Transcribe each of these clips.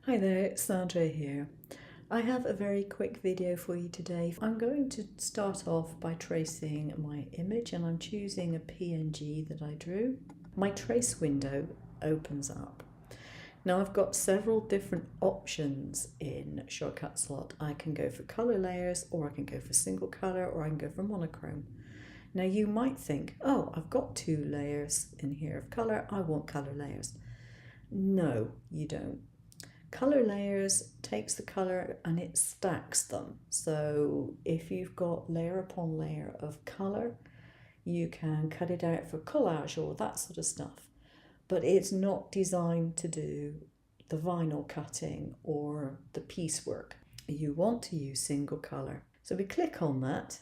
Hi there, it's Sandra here. I have a very quick video for you today. I'm going to start off by tracing my image, and I'm choosing a PNG that I drew. My trace window opens up. Now I've got several different options in Shortcut Slot. I can go for color layers, or I can go for single color, or I can go for monochrome. Now you might think, oh, I've got 2 layers in here of color, I want color layers. No, you don't. Color layers takes the color and it stacks them. So if you've got layer upon layer of color, you can cut it out for collage or that sort of stuff. But it's not designed to do the vinyl cutting or the piecework. You want to use single color. So we click on that.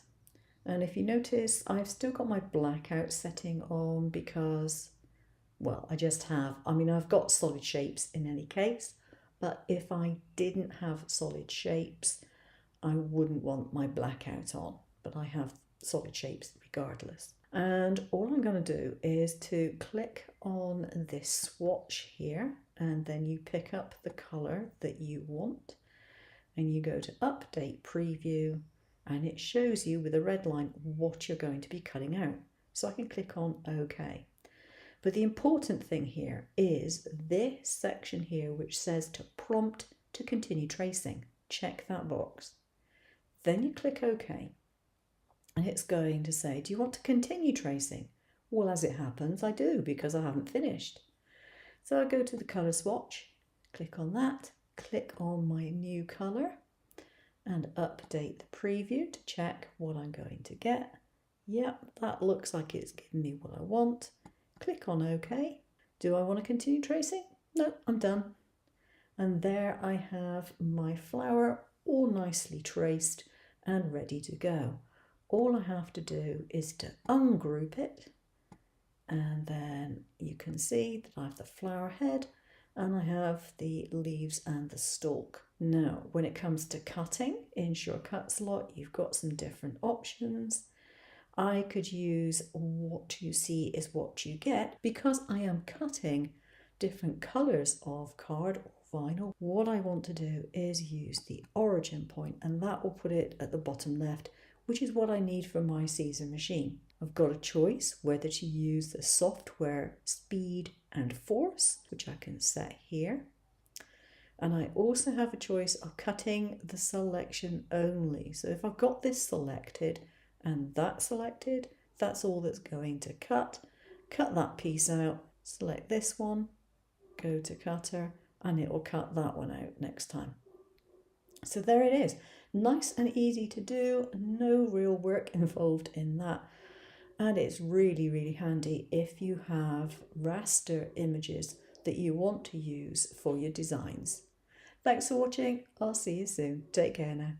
And if you notice, I've still got my blackout setting on because, well, I just have. I mean, I've got solid shapes in any case. But if I didn't have solid shapes, I wouldn't want my blackout on, but I have solid shapes regardless. And all I'm going to do is to click on this swatch here, and then you pick up the color that you want, and you go to update preview, and it shows you with a red line what you're going to be cutting out. So I can click on OK. But the important thing here is this section here which says to prompt to continue tracing. Check that box. Then you click OK. And it's going to say, do you want to continue tracing? Well, as it happens, I do because I haven't finished. So I go to the colour swatch, click on that, click on my new colour and update the preview to check what I'm going to get. Yep, that looks like it's giving me what I want. Click on OK. Do I want to continue tracing? No, I'm done. And there I have my flower all nicely traced and ready to go. All I have to do is to ungroup it, and then you can see that I have the flower head and I have the leaves and the stalk. Now, when it comes to cutting in Shortcut Slot, you've got some different options. I could use what you see is what you get because I am cutting different colours of card or vinyl. What I want to do is use the origin point, and that will put it at the bottom left, which is what I need for my Siser machine. I've got a choice whether to use the software speed and force, which I can set here. And I also have a choice of cutting the selection only. So if I've got this selected, and that selected, that's all that's going to cut. Cut that piece out, select this one, go to cutter, and it will cut that one out next time. So there it is. Nice and easy to do, no real work involved in that. And it's really, really handy if you have raster images that you want to use for your designs. Thanks for watching. I'll see you soon. Take care now.